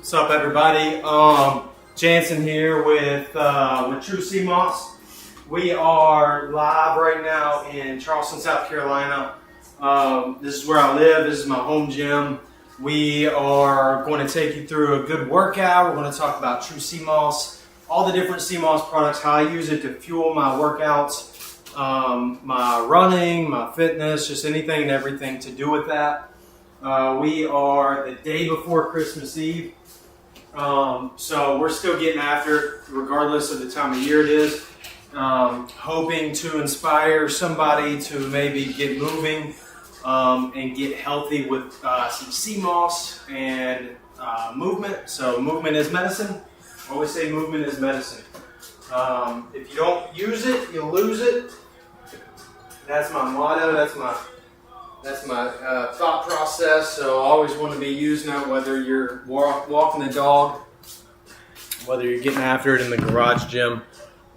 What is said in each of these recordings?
What's up, everybody? Jansen here with True CMOS. We are live right now in Charleston, South Carolina. This is where I live. This is my home gym. We are going to take you through a good workout. We're going to talk about True CMOS, all the different CMOS products, how I use it to fuel my workouts, my running, my fitness, just anything and everything to do with that. We are the day before Christmas Eve. So we're still getting after it regardless of the time of year it is. Hoping to inspire somebody to maybe get moving and get healthy with some CMOS and movement. So movement is medicine. I always say movement is medicine. If you don't use it, you'll lose it. That's my motto. That's my thought process. So I always want to be using it, whether you're walking the dog, whether you're getting after it in the garage gym,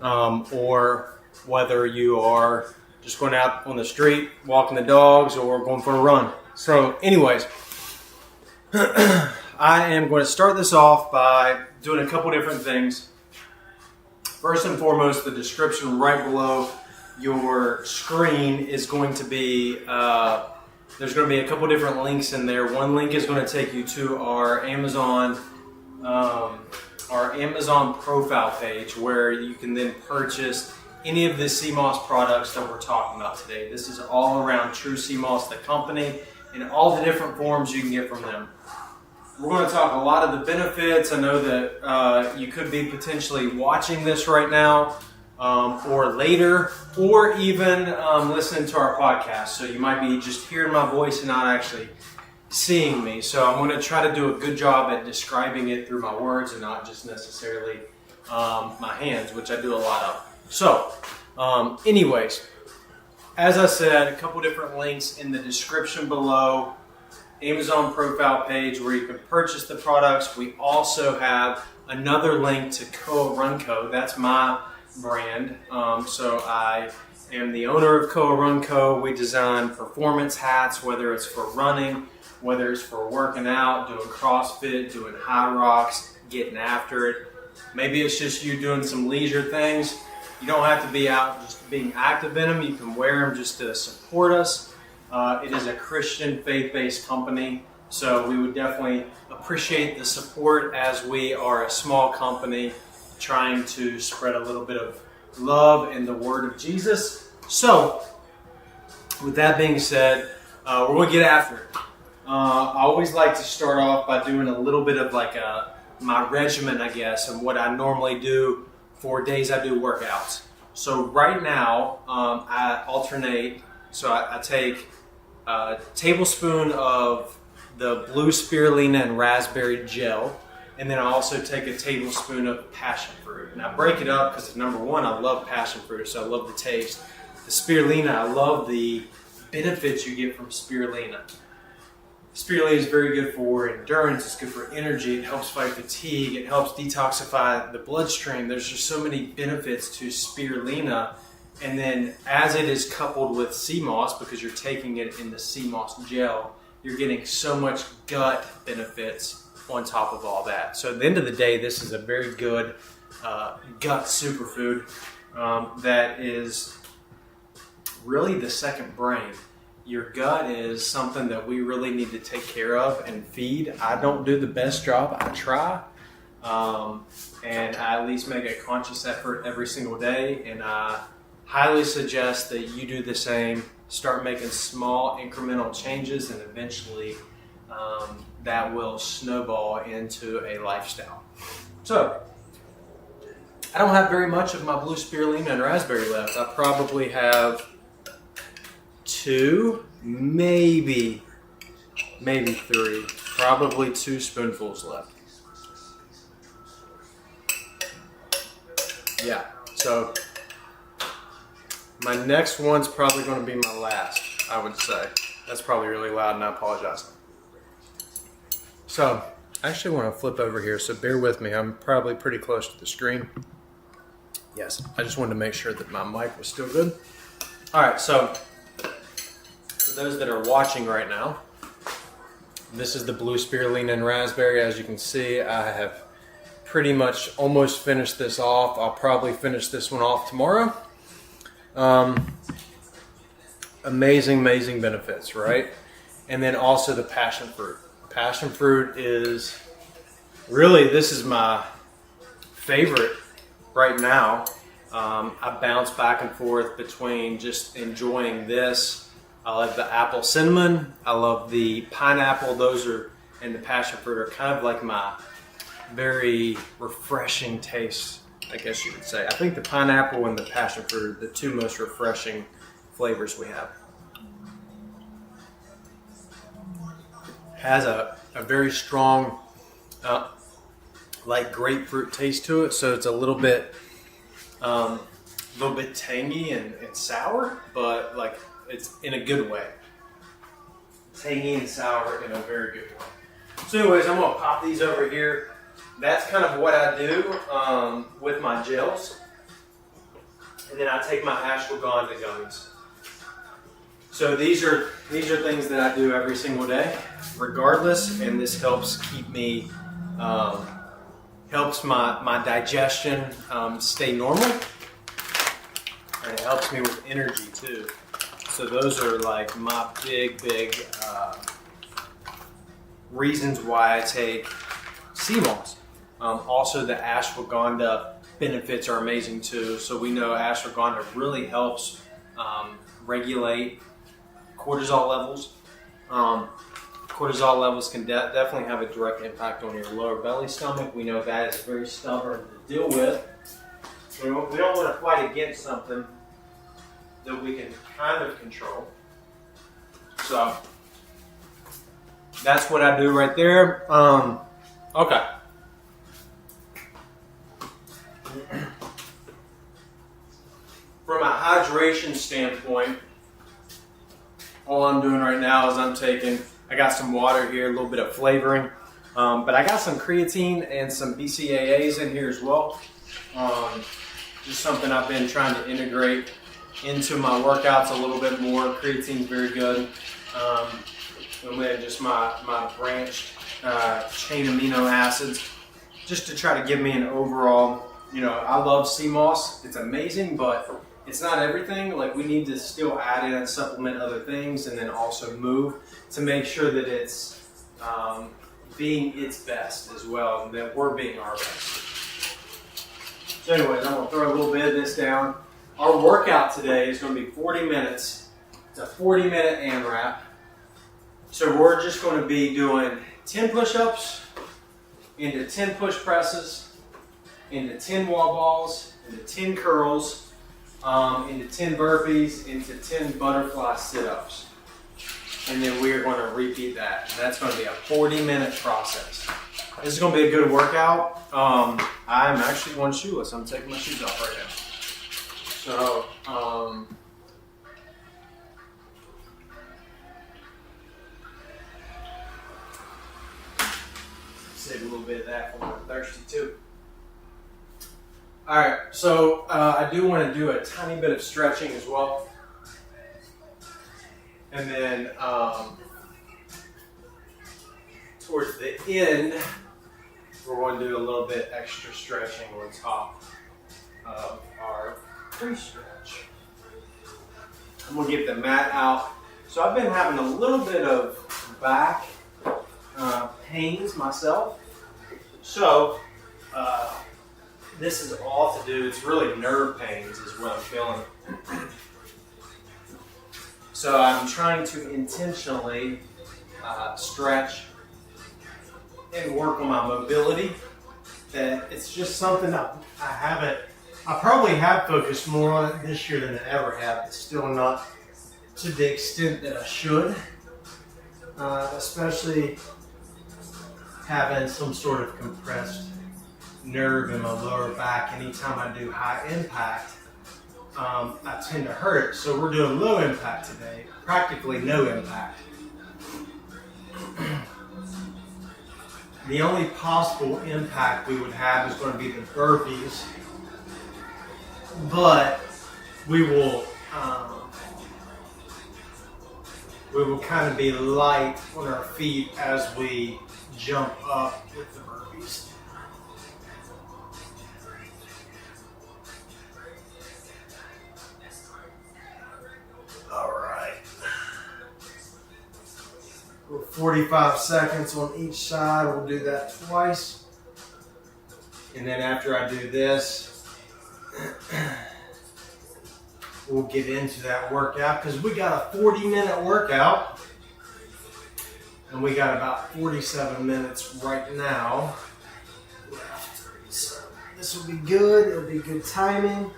or whether you are just going out on the street, walking the dogs, or going for a run. So anyways, I am going to start this off by doing a couple different things. First and foremost, the description right below your screen is going to be, there's going to be a couple different links in there. One link is going to take you to our Amazon profile page, where you can then purchase any of the CMOS products that we're talking about today. This is all around True CMOS, the company, and all the different forms you can get from them. We're going to talk a lot of the benefits. I know that you could be potentially watching this right now, or later, or even listening to our podcast. So you might be just hearing my voice and not actually seeing me. So I'm going to try to do a good job at describing it through my words and not just necessarily my hands, which I do a lot of. So anyways, as I said, a couple different links in the description below. Amazon profile page where you can purchase the products. We also have another link to COAH RUN CO. That's my brand. So I am the owner of COAH RUN CO. We design performance hats, whether it's for running, whether it's for working out, doing CrossFit, doing high rocks, getting after it. Maybe it's just you doing some leisure things. You don't have to be out just being active in them. You can wear them just to support us. It is a Christian faith-based company, so we would definitely appreciate the support, as we are a small company trying to spread a little bit of love and the word of Jesus. So, with that being said, we're going to get after it. I always like to start off by doing a little bit of my regimen, I guess, and what I normally do for days I do workouts. So right now, I alternate. So I take a tablespoon of the blue spirulina and raspberry gel, and then I also take a tablespoon of passion fruit. And I break it up because, number one, I love passion fruit, so I love the taste. The spirulina, I love the benefits you get from spirulina. Spirulina is very good for endurance, it's good for energy, it helps fight fatigue, it helps detoxify the bloodstream. There's just so many benefits to spirulina. And then as it is coupled with CMOS, because you're taking it in the CMOS gel, you're getting so much gut benefits on top of all that. So at the end of the day, this is a very good gut superfood that is really the second brain. Your gut is something that we really need to take care of and feed. I don't do the best job. I try. And I at least make a conscious effort every single day. And I highly suggest that you do the same. Start making small incremental changes, and eventually that will snowball into a lifestyle. So I don't have very much of my blue spirulina and raspberry left. I probably have 2, maybe 3, probably 2 spoonfuls left. Yeah, so my next one's probably going to be my last, I would say. That's probably really loud, and I apologize. So I actually want to flip over here, so bear with me. I'm probably pretty close to the screen. Yes, I just wanted to make sure that my mic was still good. All right, so for those that are watching right now, This is the blue spirulina and raspberry. As you can see, I have pretty much almost finished this off. I'll probably finish this one off tomorrow. Amazing benefits, right? And then also the passion fruit. Passion fruit is really, this is my favorite right now. I bounce back and forth between just enjoying this. I like the apple cinnamon. I love the pineapple. Those are, and the passion fruit are kind of like my very refreshing taste, I guess you could say. I think the pineapple and the passion fruit are the two most refreshing flavors we have. Has a very strong, like grapefruit taste to it, so it's a little bit tangy and sour, but like it's in a good way. Tangy and sour in a very good way. So anyways, I'm gonna pop these over here. That's kind of what I do with my gels. And then I take my ashwagandha gummies. So these are things that I do every single day, regardless, and this helps keep me, helps my digestion stay normal, and it helps me with energy too. So those are like my big reasons why I take sea moss. Also, the ashwagandha benefits are amazing too. So we know ashwagandha really helps regulate cortisol levels. Cortisol levels can definitely have a direct impact on your lower belly stomach. We know that is very stubborn to deal with. We don't want to fight against something that we can kind of control. So that's what I do right there. Okay. From a hydration standpoint, all I'm doing right now is I got some water here, a little bit of flavoring, but I got some creatine and some BCAAs in here as well. Just something I've been trying to integrate into my workouts a little bit more. Creatine's very good. And then just my branched chain amino acids, just to try to give me an overall, I love sea moss. It's amazing, but it's not everything. Like, we need to still add in and supplement other things, and then also move to make sure that it's being its best as well, and that we're being our best. So anyways, I'm gonna throw a little bit of this down. Our workout today is gonna be 40 minutes. It's a 40-minute AMRAP. So we're just gonna be doing 10 push-ups into 10 push presses, into 10 wall balls, into 10 curls, into 10 burpees, into 10 butterfly sit-ups. And then we're going to repeat that. And that's going to be a 40-minute process. This is going to be a good workout. I'm actually going shoeless. I'm taking my shoes off right now. So, save a little bit of that for when I'm thirsty too. All right, so I do want to do a tiny bit of stretching as well. And then towards the end, we're going to do a little bit extra stretching on top of our pre-stretch. I'm going to get the mat out. So I've been having a little bit of back pains myself. So this is all to do, it's really nerve pains is what I'm feeling. So I'm trying to intentionally stretch and work on my mobility. That it's just something I probably have focused more on it this year than I ever have, but still not to the extent that I should. Especially having some sort of compressed nerve in my lower back. Anytime I do high impact, I tend to hurt it. So we're doing low impact today, practically no impact. The only possible impact we would have is going to be the burpees, but we will we will kind of be light on our feet as we jump up with the burpees. All right. 45 seconds on each side. We'll do that twice. And then after I do this, we'll get into that workout because we got a 40-minute workout and we got about 47 minutes right now left. So this will be good. It'll be good timing.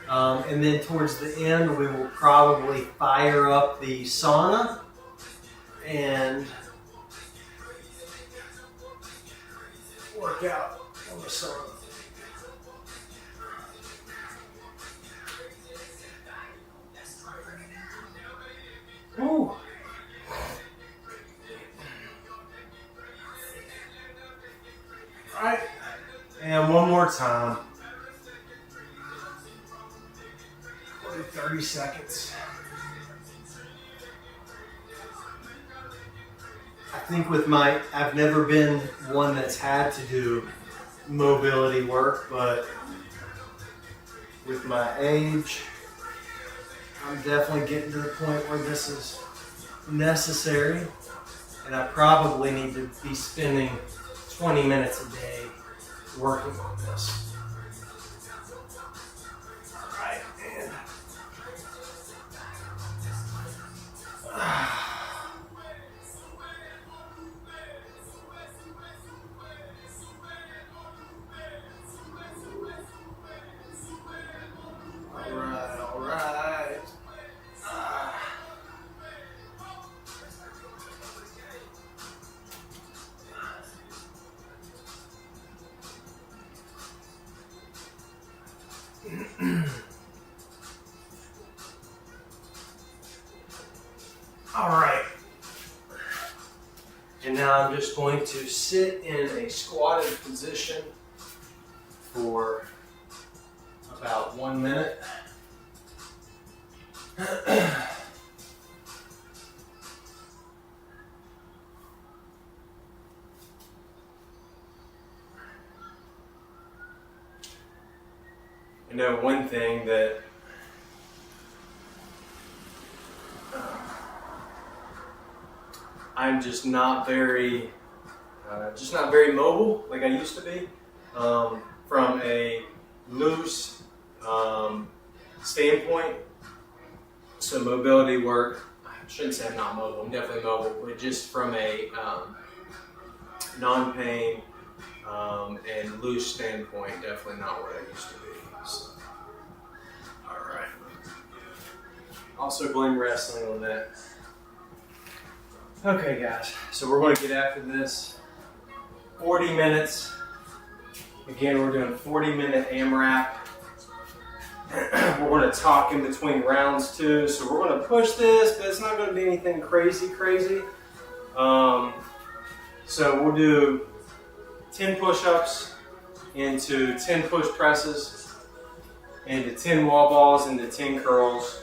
And then towards the end, we will probably fire up the sauna and work out on the sauna. Woo. All right, and one more time. 30 seconds. I think I've never been one that's had to do mobility work, but with my age, I'm definitely getting to the point where this is necessary, and I probably need to be spending 20 minutes a day working on this. All right, and all right. All right. And now I'm just going to sit in a squatted position for about 1 minute. I know one thing that I'm just not very mobile like I used to be. From a loose standpoint, so mobility work, I shouldn't say I'm not mobile, I'm definitely mobile, but just from a non-pain and loose standpoint, definitely not what I used to be. So, all right. Also blame wrestling on that. Okay guys, so we're going to get after this. 40 minutes. Again, we're doing 40-minute AMRAP. We're going to talk in between rounds too. So we're going to push this, but it's not going to be anything crazy. So we'll do 10 push-ups into 10 push presses, into 10 wall balls, into 10 curls,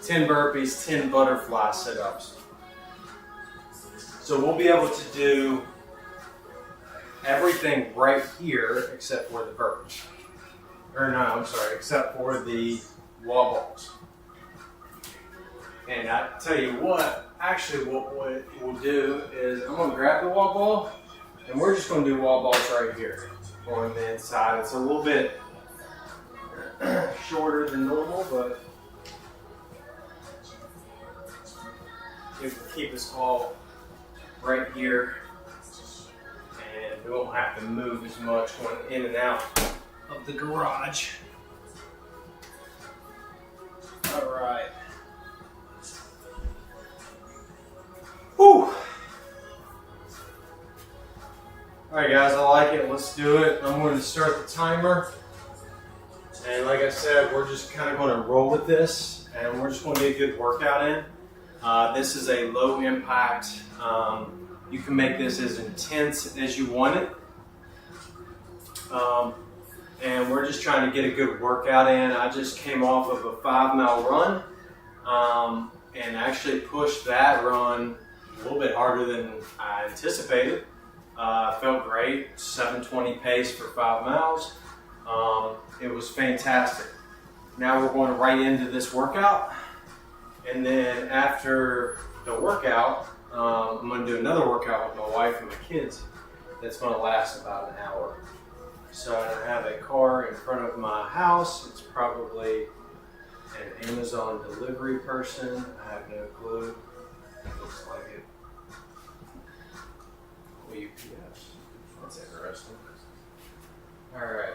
10 burpees, 10 butterfly sit-ups. So we'll be able to do everything right here except for the burpees. Except for the wall balls. And I tell you what, actually what we'll do is I'm going to grab the wall ball and we're just going to do wall balls right here on the inside. It's a little bit shorter than normal, but it will keep us all right here, and we won't have to move as much going in and out of the garage. All right. Whew. All right, guys, I like it. Let's do it. I'm going to start the timer. And like I said, we're just kind of going to roll with this, and we're just going to get a good workout in. This is a low impact. You can make this as intense as you want it. And we're just trying to get a good workout in. I just came off of a 5-mile run. and actually pushed that run a little bit harder than I anticipated. Felt great, 7:20 pace for 5 miles. It was fantastic. Now we're going right into this workout, and then after the workout, I'm going to do another workout with my wife and my kids that's going to last about an hour. So I have a car in front of my house. It's probably an Amazon delivery person. I have no clue. It looks like it. UPS. That's interesting. All right.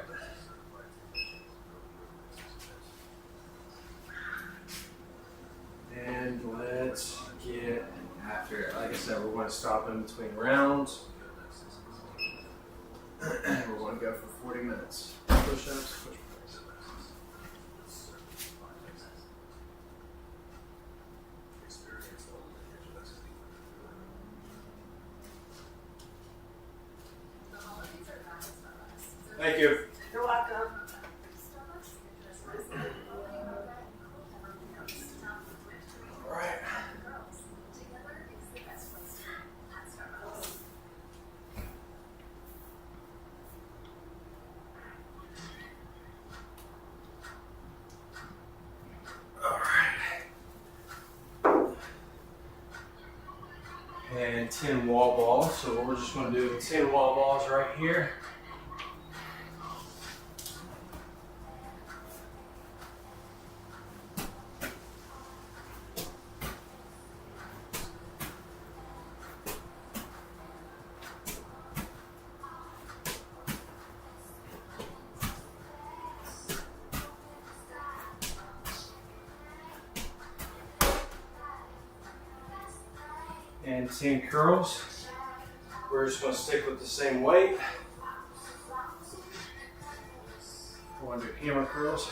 And let's get after it. Like I said, we're going to stop in between rounds. We're going to go for 40 minutes. Push-ups, push-ups. Thank you. You're welcome. All right. And 10 wall balls. So we're just going to do 10 wall balls right here. And 10 curls. We're just going to stick with the same weight. We're going to do hammer curls.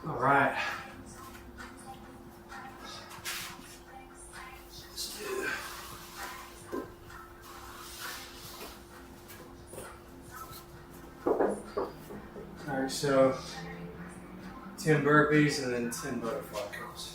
All right. Alright, so 10 burpees and then 10 butterfly curls.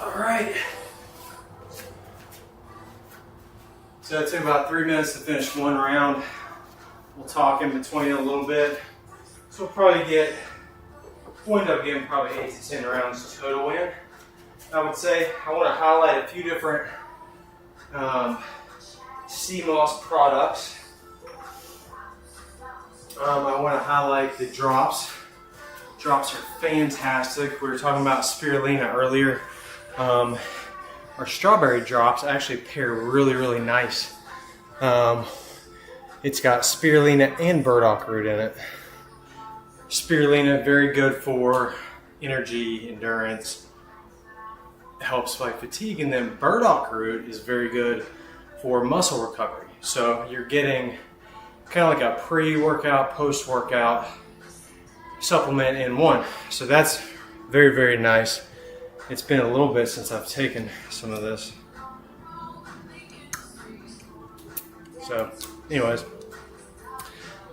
Alright. So it took about 3 minutes to finish one round. We'll talk in between a little bit. So we'll probably end up getting probably 8 to 10 rounds total in. I would say I want to highlight a few different CMOS products. I want to highlight the drops. Drops are fantastic. We were talking about spirulina earlier. Our strawberry drops actually pair really nice. It's got spirulina and burdock root in it. Spirulina, very good for energy, endurance, helps fight fatigue, and then burdock root is very good for muscle recovery. So you're getting kind of like a pre-workout, post-workout supplement in one. So that's very nice. It's been a little bit since I've taken some of this. So anyways,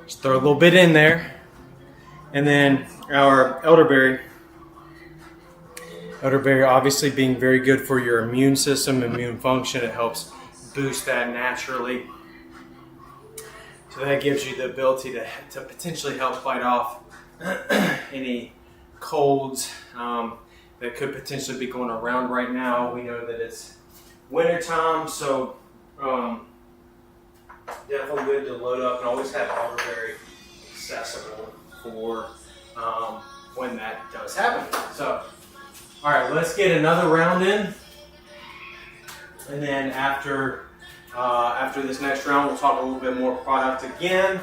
just throw a little bit in there. And then our elderberry. Elderberry obviously being very good for your immune system, immune function. It helps boost that naturally. So that gives you the ability to potentially help fight off any colds that could potentially be going around right now. We know that it's winter time, so definitely good to load up and always have elderberry accessible for when that does happen. So, all right, let's get another round in, and then after this next round, we'll talk a little bit more product again.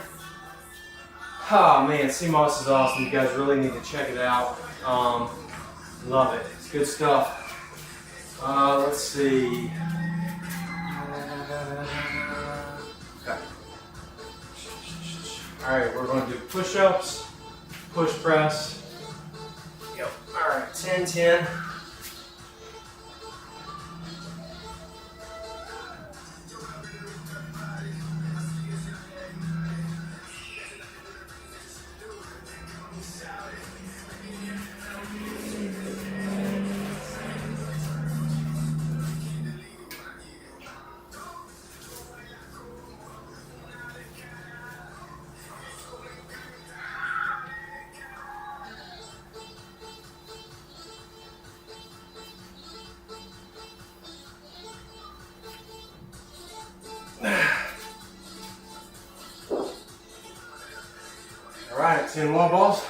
Oh man, CMOS is awesome. You guys really need to check it out. Love it. It's good stuff. Let's see. Okay. All right, we're going to do push-ups, push press. Yep. All right, 10, 10. All right, 10 wall balls.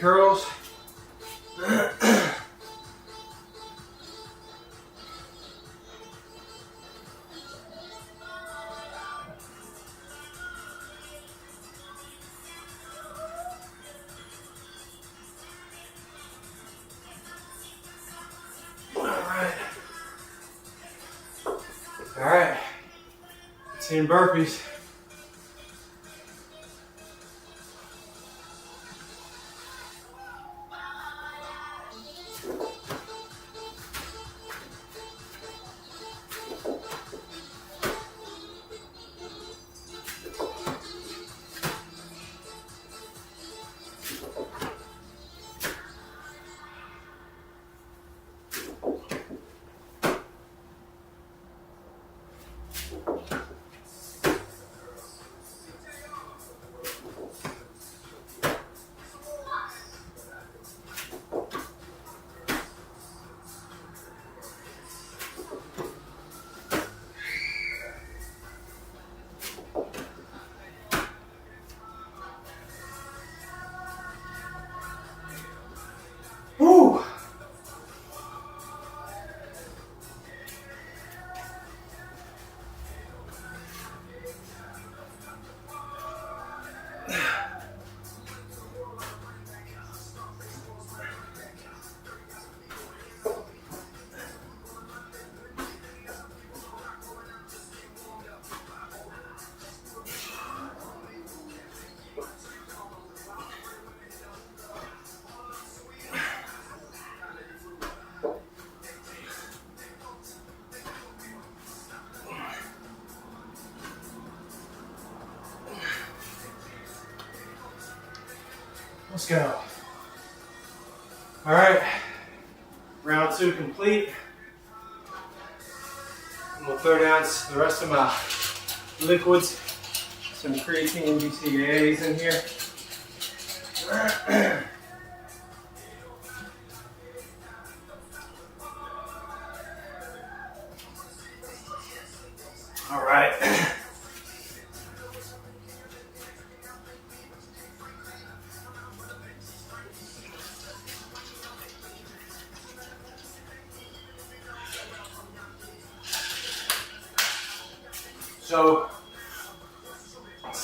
Curls. All right. 10 burpees. Woo! Let's go. All right, round 2 complete. And we'll throw down the rest of my liquids, some creatine and BCAAs in here. All right. So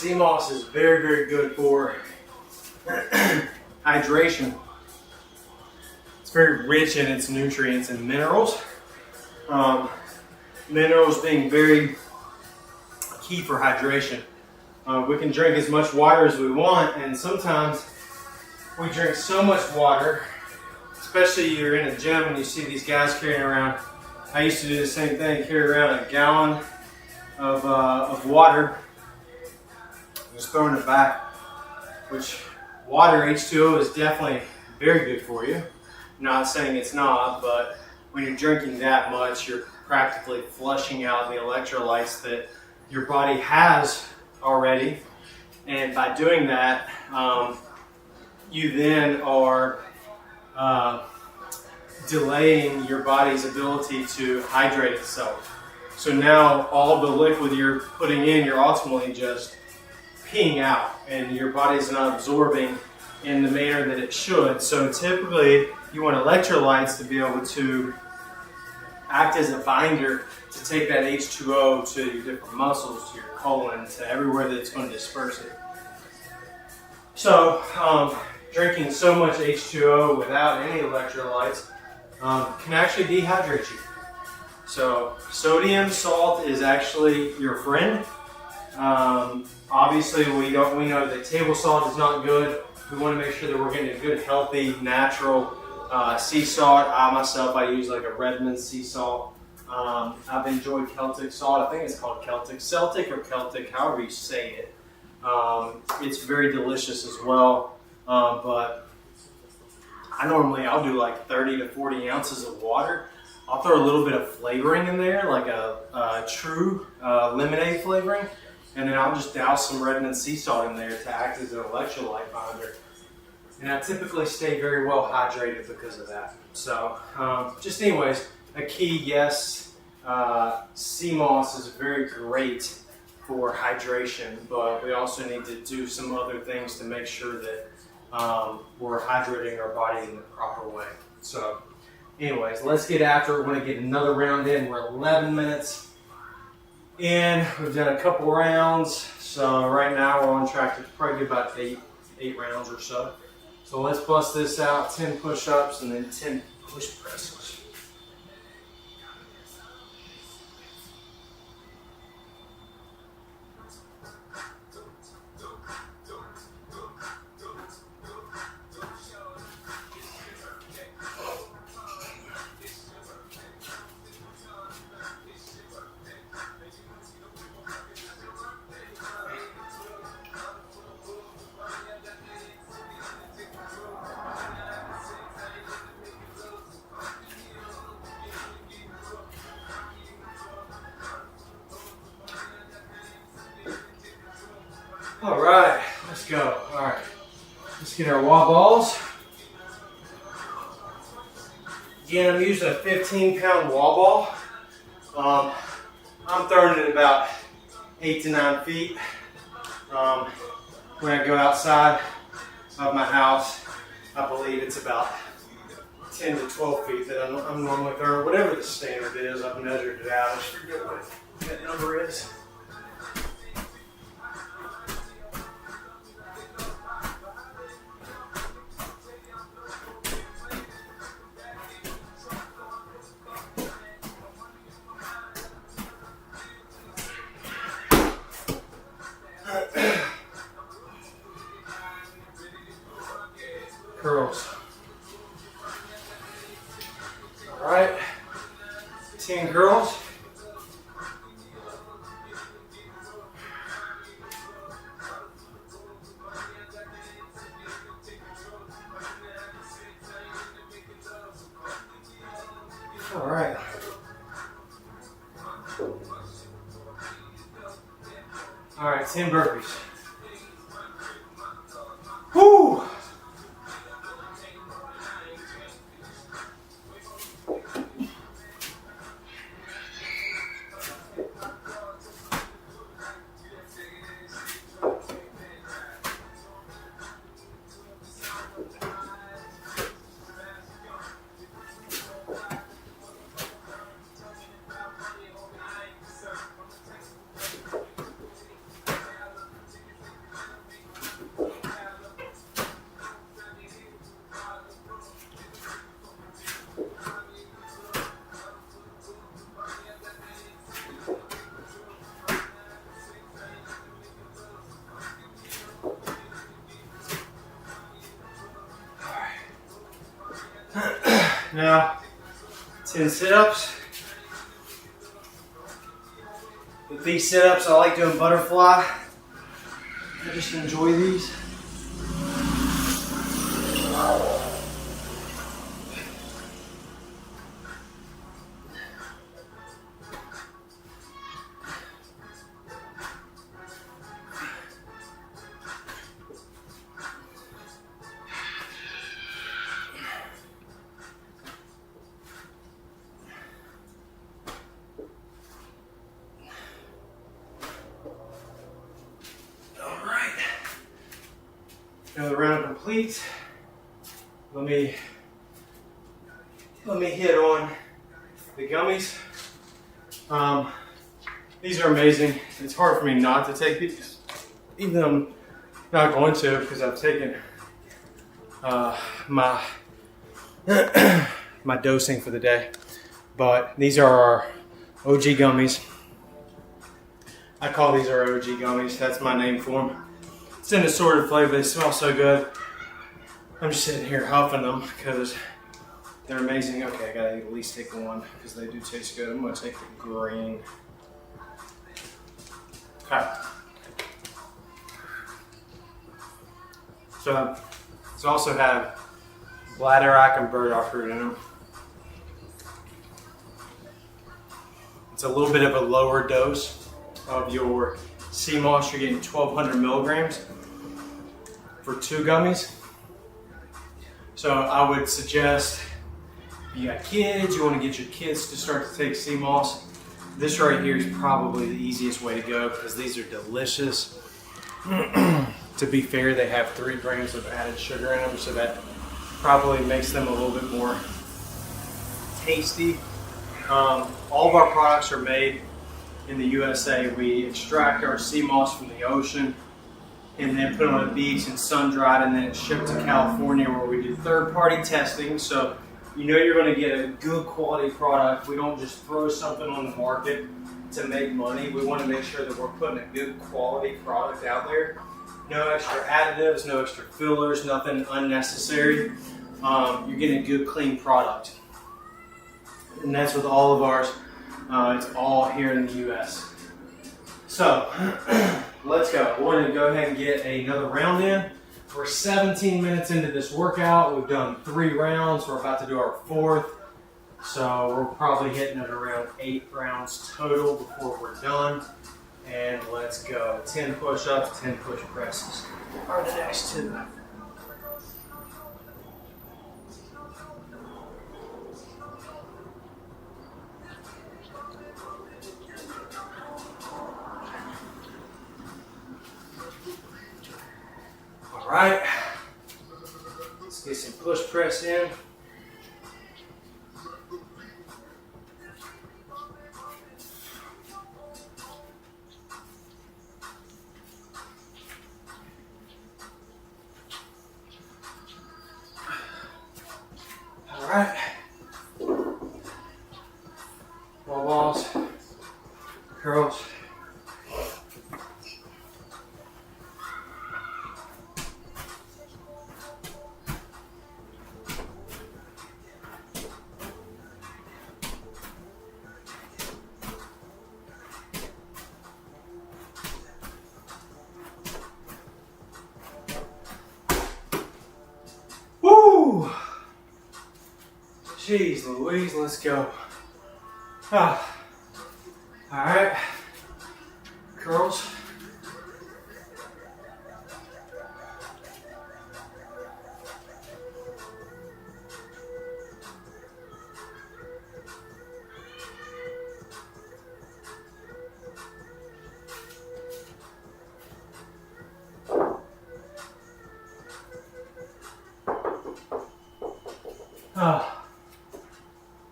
sea moss is very, very good for hydration. It's very rich in its nutrients and minerals. Minerals being very key for hydration. We can drink as much water as we want, and sometimes we drink so much water, especially you're in a gym and you see these guys carrying around. I used to do the same thing, carry around a gallon of water, just throwing it back, which water, H2O, is definitely very good for you. I'm not saying it's not, but when you're drinking that much, you're practically flushing out the electrolytes that your body has already. And by doing that, you then are delaying your body's ability to hydrate itself. So now all the liquid you're putting in, you're ultimately just peeing out, and your body's not absorbing in the manner that it should. So typically you want electrolytes to be able to act as a binder to take that H2O to your different muscles, to your colon, to everywhere that it's going to disperse it. So drinking so much H2O without any electrolytes can actually dehydrate you. So sodium, salt is actually your friend. Obviously we know that table salt is not good. We want to make sure that we're getting a good, healthy, natural sea salt. I use like a Redmond sea salt. I've enjoyed Celtic salt. I think it's called Celtic or Celtic, however you say it. It's very delicious as well. But I'll do like 30 to 40 ounces of water. I'll throw a little bit of flavoring in there, like a true lemonade flavoring. And then I'll just douse some Redmond sea salt in there to act as an electrolyte binder. And I typically stay very well hydrated because of that. So just anyways, a key, yes, sea moss is very great for hydration, but we also need to do some other things to make sure that we're hydrating our body in the proper way. So anyways, let's get after it. We're going to get another round in. We're 11 minutes in. We've done a couple rounds. So right now we're on track to probably do about eight rounds or so. So let's bust this out, 10 push-ups and then 10 push presses. All right, let's go. All right, let's get our wall balls. Again, I'm using a 15-pound wall ball. I'm throwing it about 8 to 9 feet. When I go outside of my house, I believe it's about 10 to 12 feet that I'm normally throwing. Whatever the standard is, I've measured it out. I just forget what that number is. Curls. All right, 10 curls. All right. All right, 10 burpees. Whoo! now 10 sit-ups. With these sit-ups, I like doing butterfly. I just enjoy these. Another round complete. Let me hit on the gummies. These are amazing. It's hard for me not to take these, even though I'm not going to, because I've taken my my dosing for the day. But these are our OG gummies. I call these our OG gummies. That's my name for them. It's in assorted flavor. They smell so good. I'm just sitting here huffing them because they're amazing. Okay, I gotta at least take one because they do taste good. I'm gonna take the green. Okay. So these also have bladderwrack and burdock root in them. It's a little bit of a lower dose of your sea moss. You're getting 1,200 milligrams for 2 gummies. So I would suggest if you got kids, you want to get your kids to start to take sea moss, this right here is probably the easiest way to go because these are delicious. To be fair, they have 3 grams of added sugar in them, so that probably makes them a little bit more tasty. All of our products are made in the USA. We extract our sea moss from the ocean and then put it on a beach and sun dried, and then it's shipped to California where we do third-party testing. So you know you're going to get a good quality product. We don't just throw something on the market to make money. We want to make sure that we're putting a good quality product out there. No extra additives, no extra fillers, nothing unnecessary. You're getting a good, clean product. And that's with all of ours. It's all here in the US. So, let's go. We're going to go ahead and get another round in. We're 17 minutes into this workout. We've done 3 rounds. We're about to do our 4th. So, we're probably hitting at around 8 rounds total before we're done. And let's go. 10 push-ups, 10 push presses are the next 2. All right, let's get some push press in. All right, wall balls, curls. Woo! Jeez Louise, let's go. All right, curls.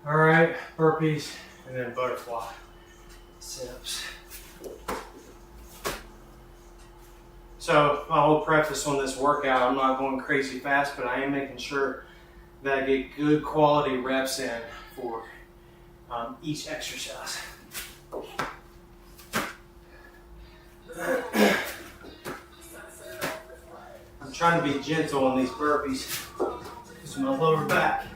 All right, burpees and then butterfly sit-ups. So my whole preface on this workout, I'm not going crazy fast, but I am making sure that I get good quality reps in for each exercise. I'm trying to be gentle on these burpees because of my lower back.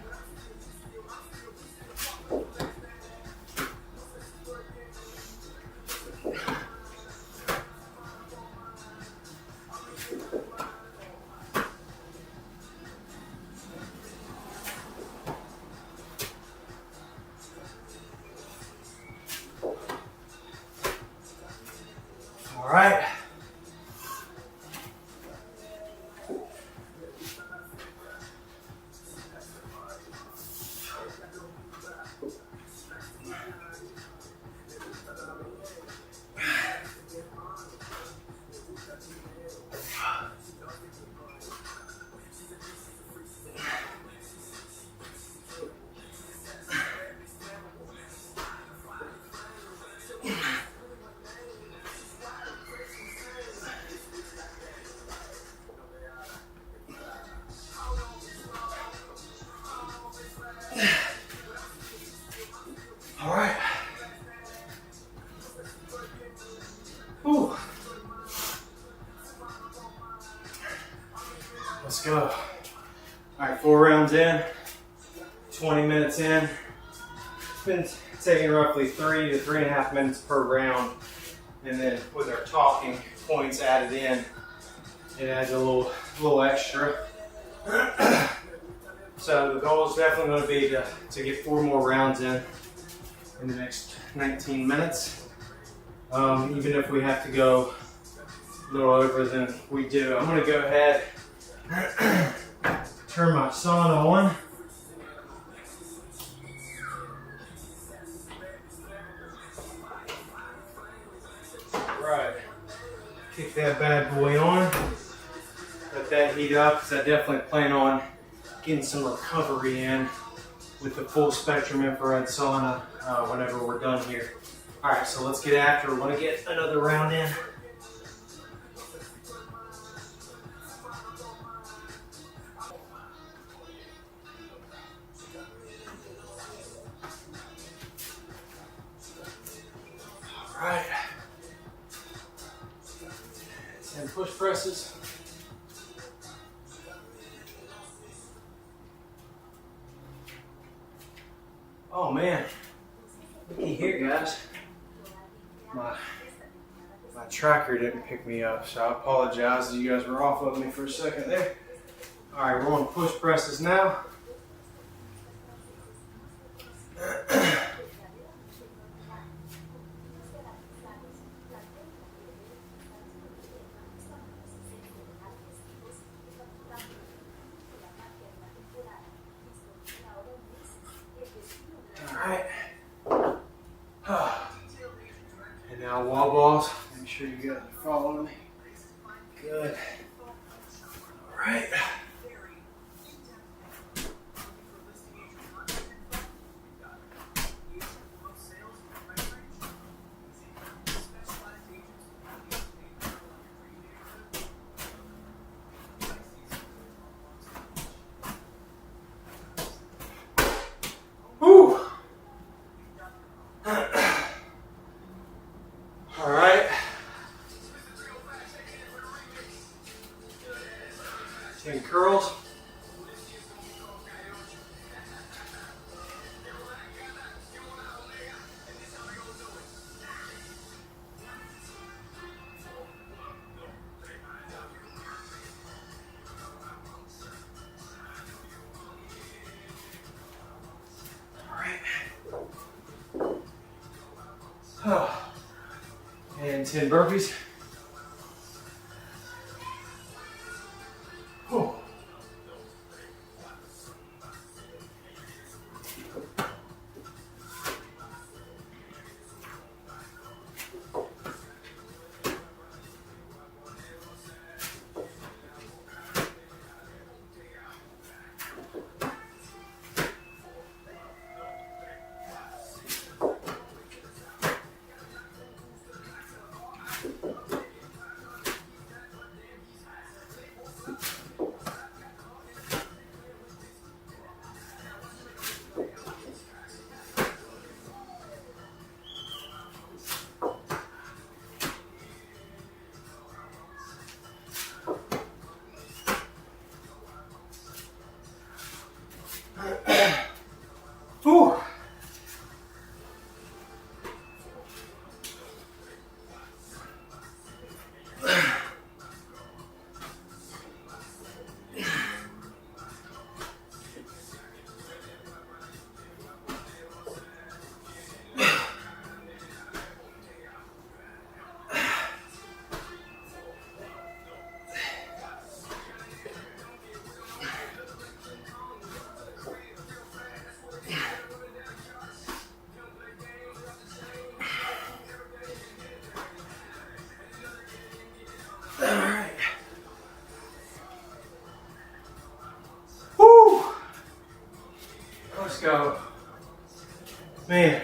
Let's go. All right, 4 rounds in, 20 minutes in. It's been taking roughly 3 to 3.5 minutes per round. And then with our talking points added in, it adds a little extra. So the goal is definitely going to be to get 4 more rounds in the next 19 minutes. Even if we have to go a little over than we do. I'm going to go ahead, turn my sauna on. Right, kick that bad boy on. Let that heat up, because I definitely plan on getting some recovery in with the full spectrum infrared sauna whenever we're done here. All right, so let's get after it. I want to get another round in. All right, 10 push presses. Oh man, looky here, guys. My tracker didn't pick me up, so I apologize. You guys were off of me for a second there. All right, we're on push presses now. And now wall balls. Make sure you guys are following me. Good. All right. Whew. All right. 10 curls. And 10 burpees. Whew. Whew. All right. Woo! Let's go. Man,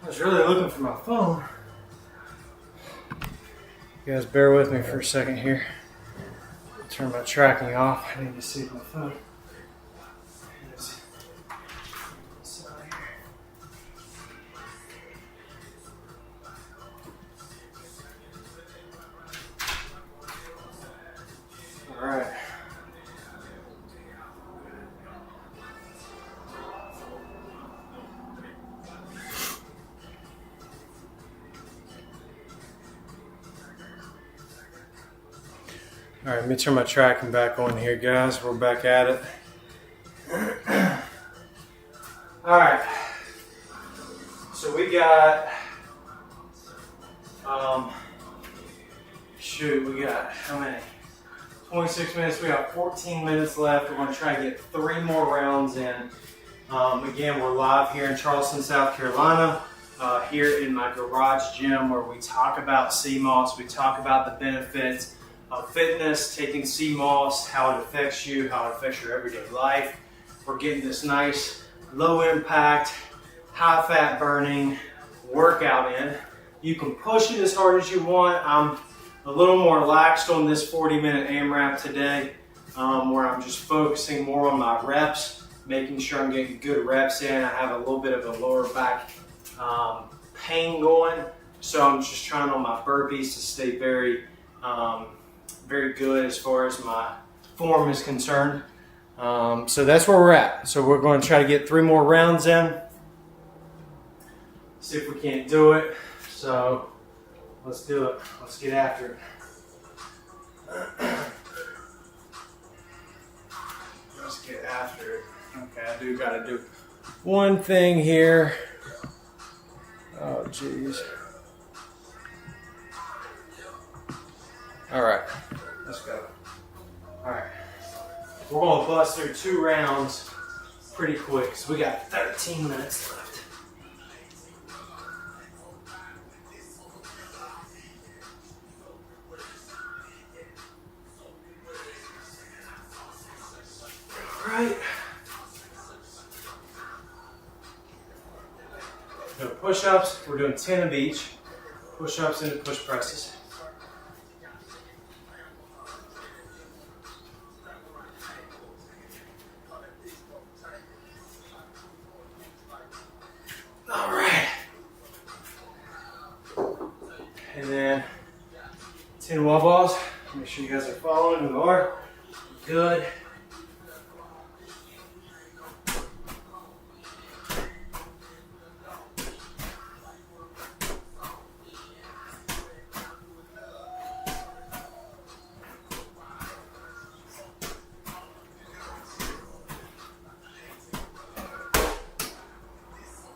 I was really looking for my phone. You guys bear with me for a second here. Turn my tracking off. I need to see my phone. All right. All right, let me turn my tracking back on here, guys. We're back at it. All right. So we got, we got how many? 26 minutes. We got 14 minutes left. We're going to try to get 3 more rounds in. Again, we're live here in Charleston, South Carolina, here in my garage gym where we talk about CMOS. We talk about the benefits of fitness, taking CMOS, how it affects you, how it affects your everyday life. We're getting this nice, low impact, high fat burning workout in. You can push it as hard as you want. I'm a little more laxed on this 40-minute AMRAP today, where I'm just focusing more on my reps, making sure I'm getting good reps in. I have a little bit of a lower back pain going, so I'm just trying on my burpees to stay very, very good as far as my form is concerned. So that's where we're at. So we're going to try to get 3 more rounds in. See if we can't do it. So let's do it. Let's get after it. Let's get after it. Okay, I do got to do one thing here. Oh, geez. All right, let's go. All right, we're going to bust through 2 rounds pretty quick. So we got 13 minutes left. Right. Doing push-ups. We're doing 10 of each. Push-ups into push presses. All right. And then 10 wall balls. Make sure you guys are following. You are. Good.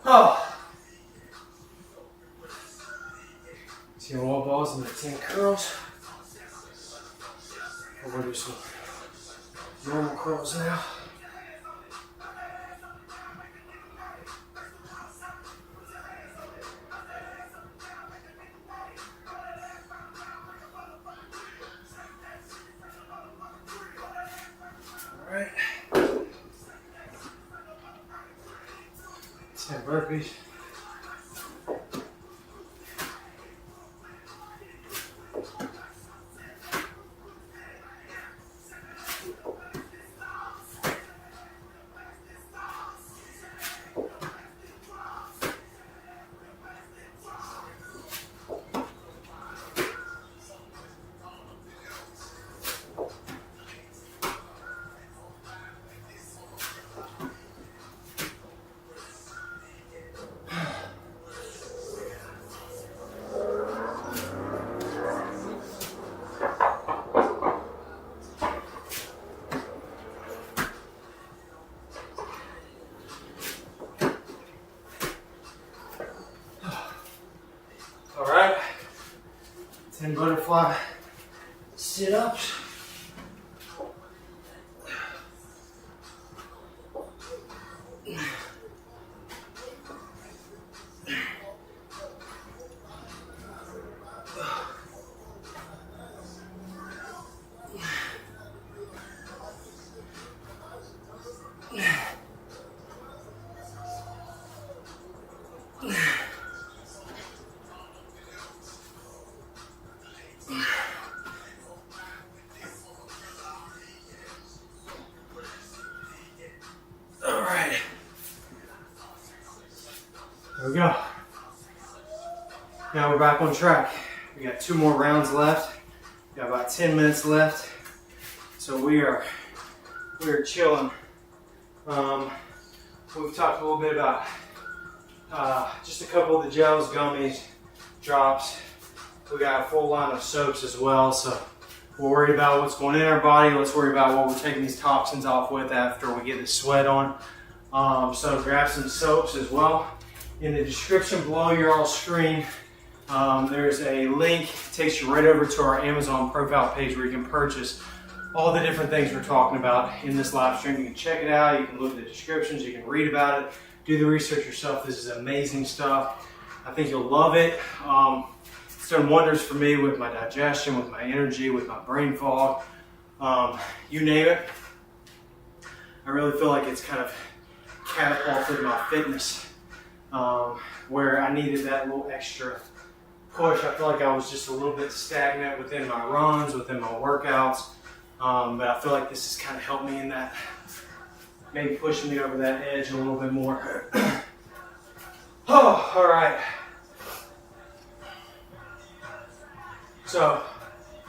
Oh. 10 wall balls and the 10 curls. We're going to do some normal curls now. All right. 10 burpees. All right, 10 butterfly sit-ups. There we go. Now we're back on track. We got 2 more rounds left. We got about 10 minutes left. So we are chilling. We've talked a little bit about just a couple of the gels, gummies, drops. We got a full line of soaps as well. So We're worried about what's going in our body. Let's worry about what we're taking these toxins off with after we get the sweat on. So grab some soaps as well. In the description below your all screen, there's a link. It takes you right over to our Amazon profile page where you can purchase all the different things we're talking about in this live stream. You can check it out. You can look at the descriptions. You can read about it. Do the research yourself. This is amazing stuff. I think you'll love it. It's done wonders for me with my digestion, with my energy, with my brain fog. You name it. I really feel like it's kind of catapulted my fitness where I needed that little extra push. I feel like I was just a little bit stagnant within my runs, within my workouts. But I feel like this has kind of helped me in that, maybe pushing me over that edge a little bit more. Oh, all right. So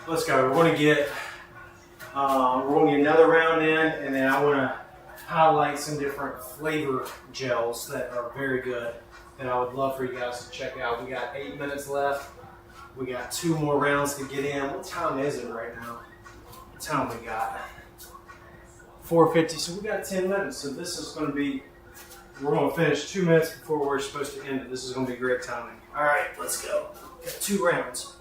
let's go. We're going to get another round in, and then I want to highlight some different flavor gels that are very good that I would love for you guys to check out. We got 8 minutes left. We got 2 more rounds to get in. What time is it right now? What time we got? 4:50. So we got 10 minutes. So this is going to be, we're going to finish 2 minutes before we're supposed to end it. This is going to be great timing. All right, let's go. Got 2 rounds.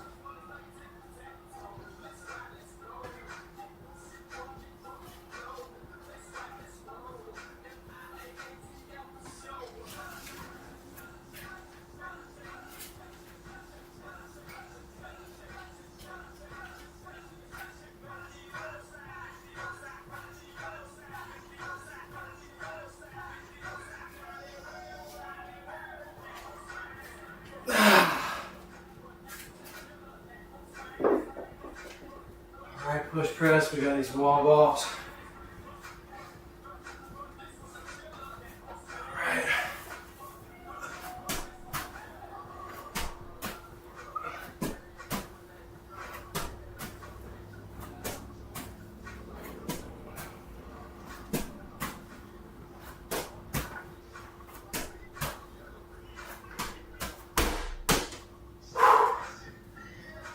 Push press, we got these wall balls. All right.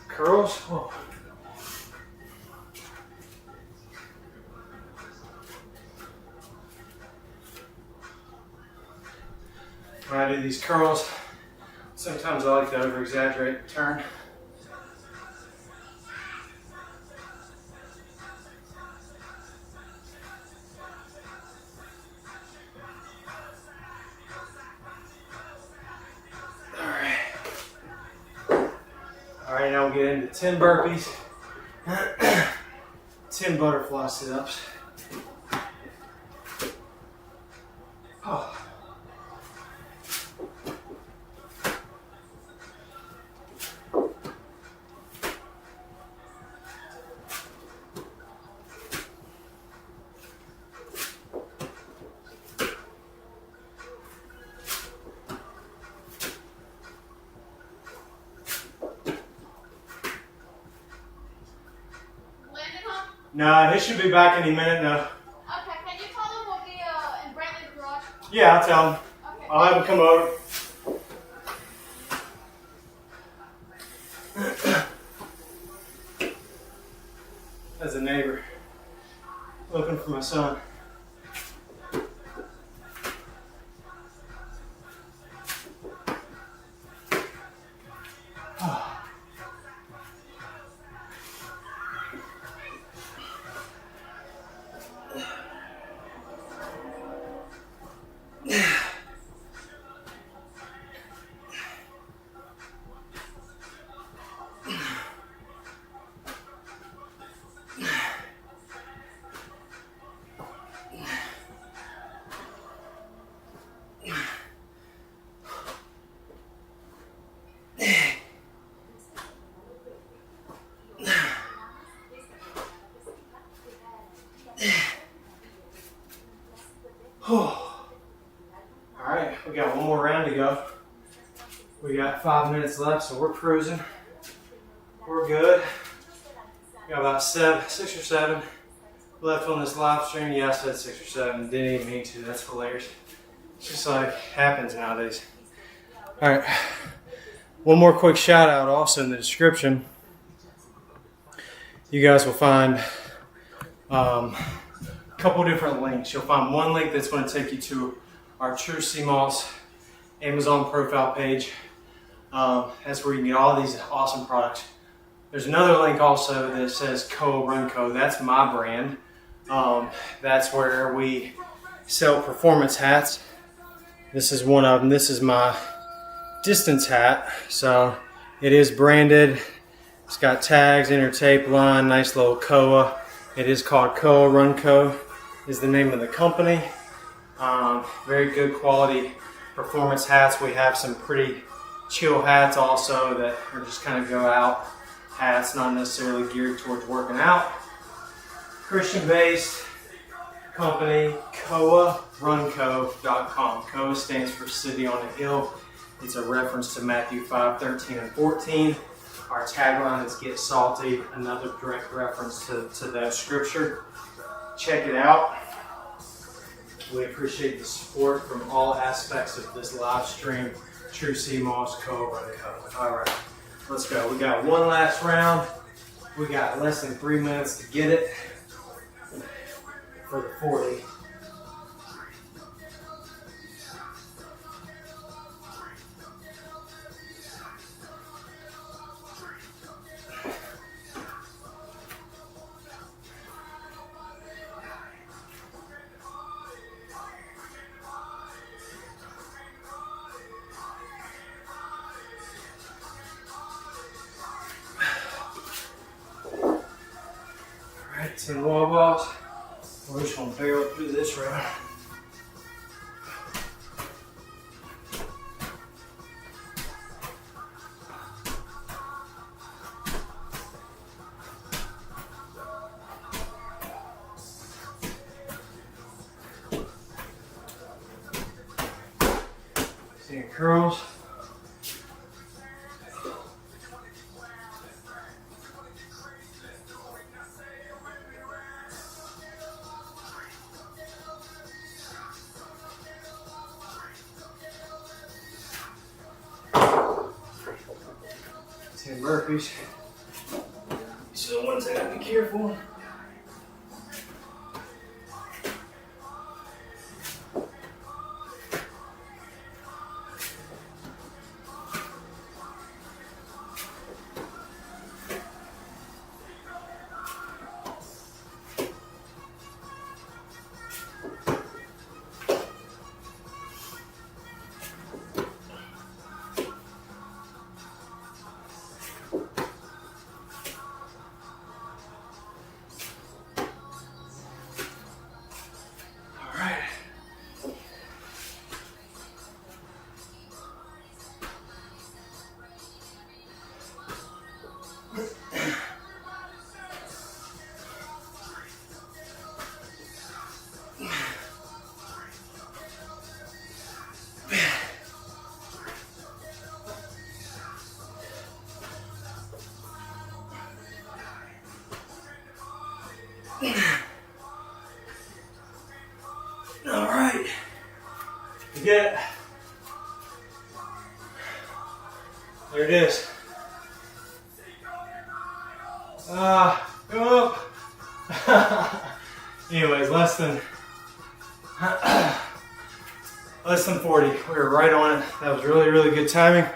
Curls. Oh. When I do these curls, sometimes I like to over-exaggerate the turn. All right, now we'll get into 10 burpees, 10 butterfly sit-ups. Oh. No, he should be back any minute now. Okay, can you tell him we'll be in Brantley's garage? Yeah, I'll tell him. Okay. I'll have him come over. As a neighbor, looking for my son. Alright, we got one more round to go. We got 5 minutes left, so we're cruising. We're good. Got about 6 or 7 left on this live stream. Yeah, I said 6 or 7. Didn't even mean to. That's hilarious. It's just like happens nowadays. Alright. One more quick shout out also in the description. you guys will find a couple different links. You'll find one link that's going to take you to our True Sea Moss Amazon profile page. That's where you can get all these awesome products. There's another link also that says COAH RUN CO. That's my brand. That's where we sell performance hats. This is one of them. This is my distance hat. So it is branded. It's got tags, inner tape line, nice little COAH. It is called COAH RUN CO is the name of the company. Very good quality performance hats. We have some pretty chill hats also that are just kind of go out hats, not necessarily geared towards working out. Christian based company, COAHRunCo.com. COAH stands for City on a Hill. It's a reference to Matthew 5:13 and 14. Our tagline is Get Salty, another direct reference to that scripture. Check it out. We appreciate the support from all aspects of this live stream. True Sea Moss, COAH RUN CO. All right, let's go. We got one last round. We got less than 3 minutes to get it for the 40. All right, 10 wall balls. We're just gonna barrel through this round. Seeing curls. Ten burpees. These are the ones I gotta be careful. All right, you get it. There it is. Go up. Anyways, less than 40. We were right on it. That was really, really good timing.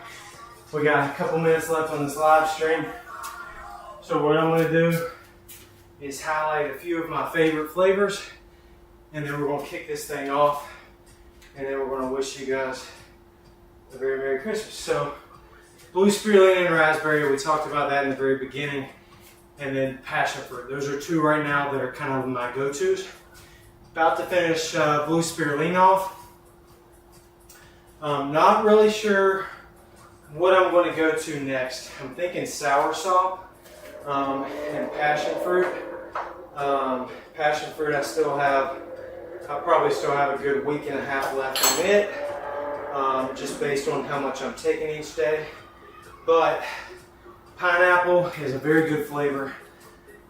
We got a couple minutes left on this live stream. So what I'm going to do is highlight a few of my favorite flavors, and then we're going to kick this thing off, and then we're going to wish you guys a very Merry Christmas. So blue spirulina and raspberry, we talked about that in the very beginning, and then passion fruit. Those are two right now that are kind of my go-tos. About to finish blue spirulina off. Not really sure what I'm going to go to next. I'm thinking soursop and passion fruit. Passion fruit, I'll probably still have a good week and a half left in it, just based on how much I'm taking each day. But pineapple is a very good flavor.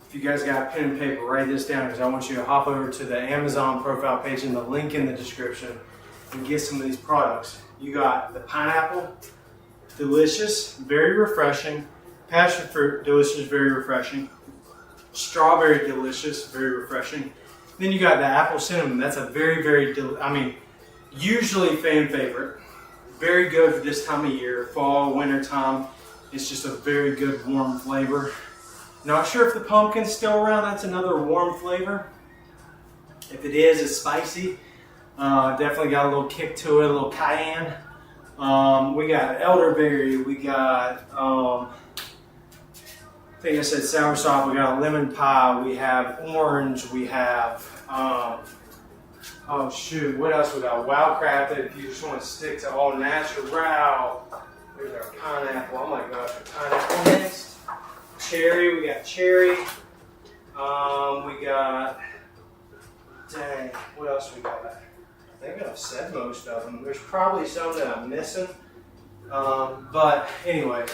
If you guys got pen and paper, write this down, because I want you to hop over to the Amazon profile page and the link in the description and get some of these products. You got the pineapple, delicious, very refreshing. Passion fruit, delicious, very refreshing. Strawberry delicious, very refreshing. Then you got the apple cinnamon. That's a very, very, usually fan favorite. Very good for this time of year, fall, winter time. It's just a very good warm flavor. Not sure if the pumpkin's still around. That's another warm flavor. If it is, it's spicy. Definitely got a little kick to it, a little cayenne. We got elderberry. We got, I think I said soursop. We got a lemon pie. We have orange. We have, oh shoot, what else we got? Wild crafted. If you just want to stick to all natural. There's our pineapple. Oh my gosh, our pineapple next. Cherry. We got cherry. We got. Dang, what else we got? I think I've said most of them. There's probably some that I'm missing. But anyway,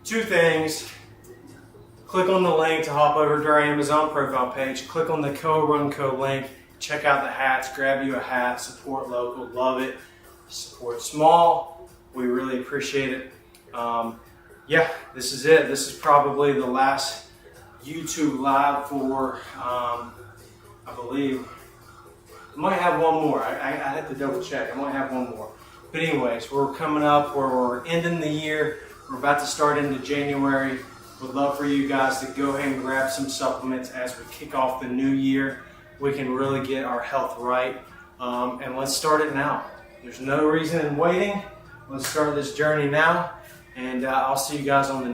two things. Click on the link to hop over to our Amazon profile page. Click on the COAH RUN CO link. Check out the hats. Grab you a hat. Support local. Love it. Support small. We really appreciate it. Yeah, this is it. This is probably the last YouTube live for, I believe. I might have one more. I have to double check. I might have one more. But anyways, we're coming up where we're ending the year. We're about to start into January. Would love for you guys to go ahead and grab some supplements as we kick off the new year. We can really get our health right. And let's start it now. There's no reason in waiting. Let's start this journey now. And I'll see you guys on the